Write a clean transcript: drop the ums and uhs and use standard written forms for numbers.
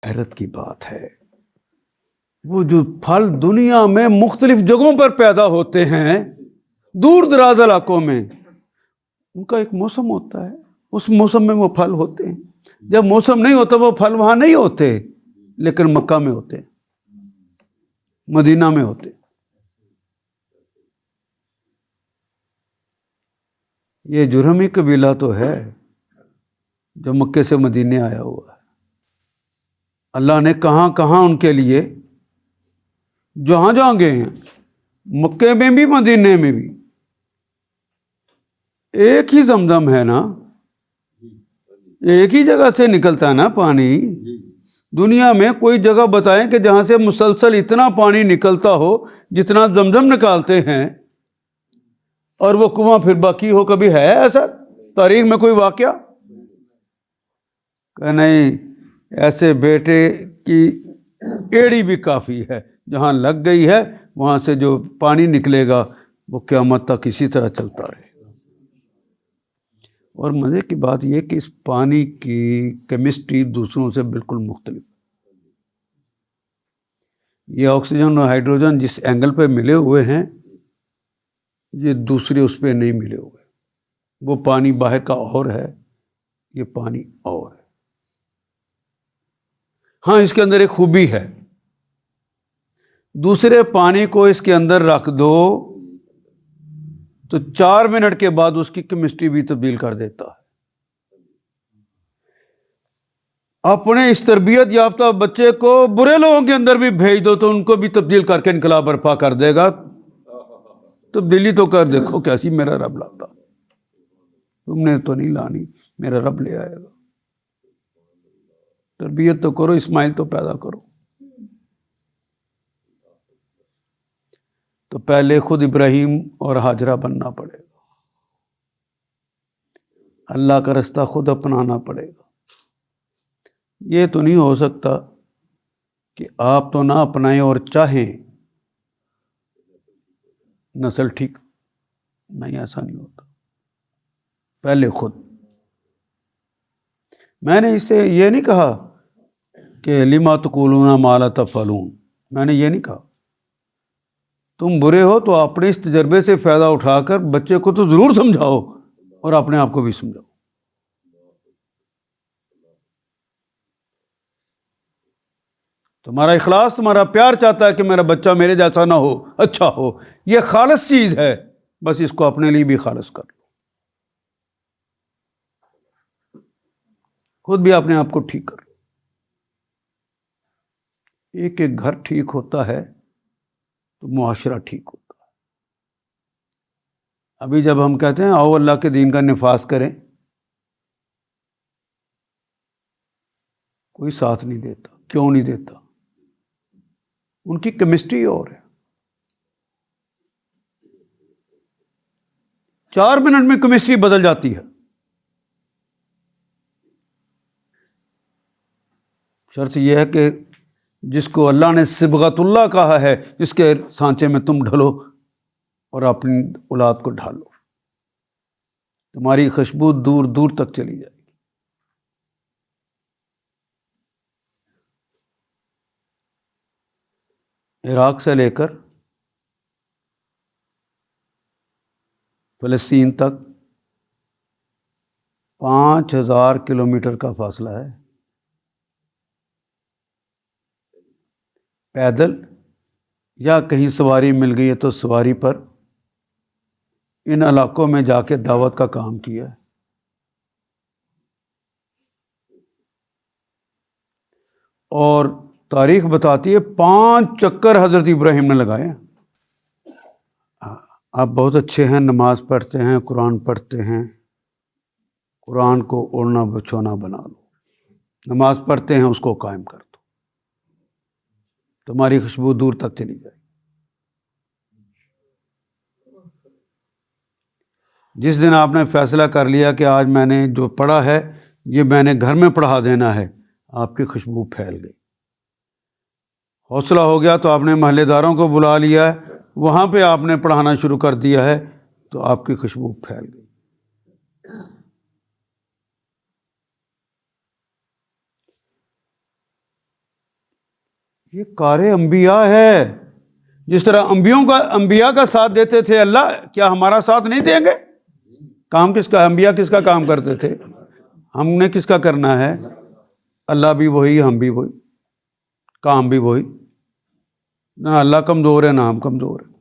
حیرت کی بات ہے، وہ جو پھل دنیا میں مختلف جگہوں پر پیدا ہوتے ہیں، دور دراز علاقوں میں، ان کا ایک موسم ہوتا ہے، اس موسم میں وہ پھل ہوتے ہیں۔ جب موسم نہیں ہوتا وہ پھل وہاں نہیں ہوتے، لیکن مکہ میں ہوتے ہیں، مدینہ میں ہوتے ہیں۔ یہ جرہمی قبیلہ تو ہے جو مکے سے مدینے آیا ہوا ہے۔ اللہ نے کہاں کہاں ان کے لیے، جہاں جہاں گئے ہیں، مکے میں بھی مدینے میں بھی، ایک ہی زمزم ہے نا، ایک ہی جگہ سے نکلتا ہے نا پانی۔ دنیا میں کوئی جگہ بتائیں کہ جہاں سے مسلسل اتنا پانی نکلتا ہو جتنا زمزم نکالتے ہیں، اور وہ کنواں پھر باقی ہو؟ کبھی ہے ایسا تاریخ میں کوئی واقعہ؟ کہ نہیں، ایسے بیٹے کی ایڑی بھی کافی ہے، جہاں لگ گئی ہے وہاں سے جو پانی نکلے گا وہ قیامت تک اسی طرح چلتا رہے گا۔ اور مزے کی بات یہ کہ اس پانی کی کیمسٹری دوسروں سے بالکل مختلف۔ یہ آکسیجن اور ہائیڈروجن جس اینگل پہ ملے ہوئے ہیں، یہ دوسرے اس پہ نہیں ملے ہوئے۔ وہ پانی باہر کا اور ہے، یہ پانی اور ہے۔ ہاں، اس کے اندر ایک خوبی ہے، دوسرے پانی کو اس کے اندر رکھ دو تو 4 منٹ کے بعد اس کی کیمسٹری بھی تبدیل کر دیتا ہے۔ اپنے اس تربیت یافتہ بچے کو برے لوگوں کے اندر بھی بھیج دو تو ان کو بھی تبدیل کر کے انقلاب برپا کر دے گا۔ تبدیلی تو کر دیکھو کیسی میرا رب لاتا، تم نے تو نہیں لانی، میرا رب لے آئے گا۔ تربیت تو کرو، اسماعیل تو پیدا کرو۔ تو پہلے خود ابراہیم اور ہاجرہ بننا پڑے گا، اللہ کا رستہ خود اپنانا پڑے گا۔ یہ تو نہیں ہو سکتا کہ آپ تو نہ اپنائیں اور چاہیں نسل ٹھیک، نہیں، ایسا نہیں ہوتا۔ پہلے خود۔ میں نے اس سے یہ نہیں کہا کہ لما تقولون ما لا تفعلون، میں نے یہ نہیں کہا تم برے ہو تو اپنے اس تجربے سے فائدہ اٹھا کر بچے کو تو ضرور سمجھاؤ اور اپنے آپ کو بھی سمجھاؤ۔ تمہارا اخلاص، تمہارا پیار چاہتا ہے کہ میرا بچہ میرے جیسا نہ ہو، اچھا ہو، یہ خالص چیز ہے، بس اس کو اپنے لیے بھی خالص کر لو، خود بھی اپنے آپ کو ٹھیک کر لو۔ ایک ایک گھر ٹھیک ہوتا ہے تو معاشرہ ٹھیک ہوتا ہے۔ ابھی جب ہم کہتے ہیں آؤ اللہ کے دین کا نفاذ کریں، کوئی ساتھ نہیں دیتا۔ کیوں نہیں دیتا؟ ان کی کیمسٹری اور ہے۔ 4 منٹ میں کیمسٹری بدل جاتی ہے۔ شرط یہ ہے کہ جس کو اللہ نے صبغت اللہ کہا ہے، اس کے سانچے میں تم ڈھلو اور اپنی اولاد کو ڈھالو، تمہاری خوشبو دور دور تک چلی جائے گی۔ عراق سے لے کر فلسطین تک 5000 کلومیٹر کا فاصلہ ہے، پیدل یا کہیں سواری مل گئی ہے تو سواری پر ان علاقوں میں جا کے دعوت کا کام کیا ہے۔ اور تاریخ بتاتی ہے 5 چکر حضرت ابراہیم نے لگائے۔ آپ بہت اچھے ہیں، نماز پڑھتے ہیں، قرآن پڑھتے ہیں، قرآن کو اوڑھنا بچھونا بنا لو، نماز پڑھتے ہیں اس کو قائم کر دو، تمہاری خوشبو دور تک چلی جائے۔ جس دن آپ نے فیصلہ کر لیا کہ آج میں نے جو پڑھا ہے یہ میں نے گھر میں پڑھا دینا ہے، آپ کی خوشبو پھیل گئی۔ حوصلہ ہو گیا تو آپ نے محلے داروں کو بلا لیا ہے، وہاں پہ آپ نے پڑھانا شروع کر دیا ہے تو آپ کی خوشبو پھیل گئی۔ یہ کار انبیاء ہے. جس طرح انبیاء کا ساتھ دیتے تھے اللہ، کیا ہمارا ساتھ نہیں دیں گے؟ کام کس کا؟ انبیاء کس کا کام کرتے تھے؟ ہم نے کس کا کرنا ہے؟ اللہ بھی وہی، ہم بھی وہی، کام بھی وہی. نہ اللہ کمزور ہے نہ ہم کمزور ہیں.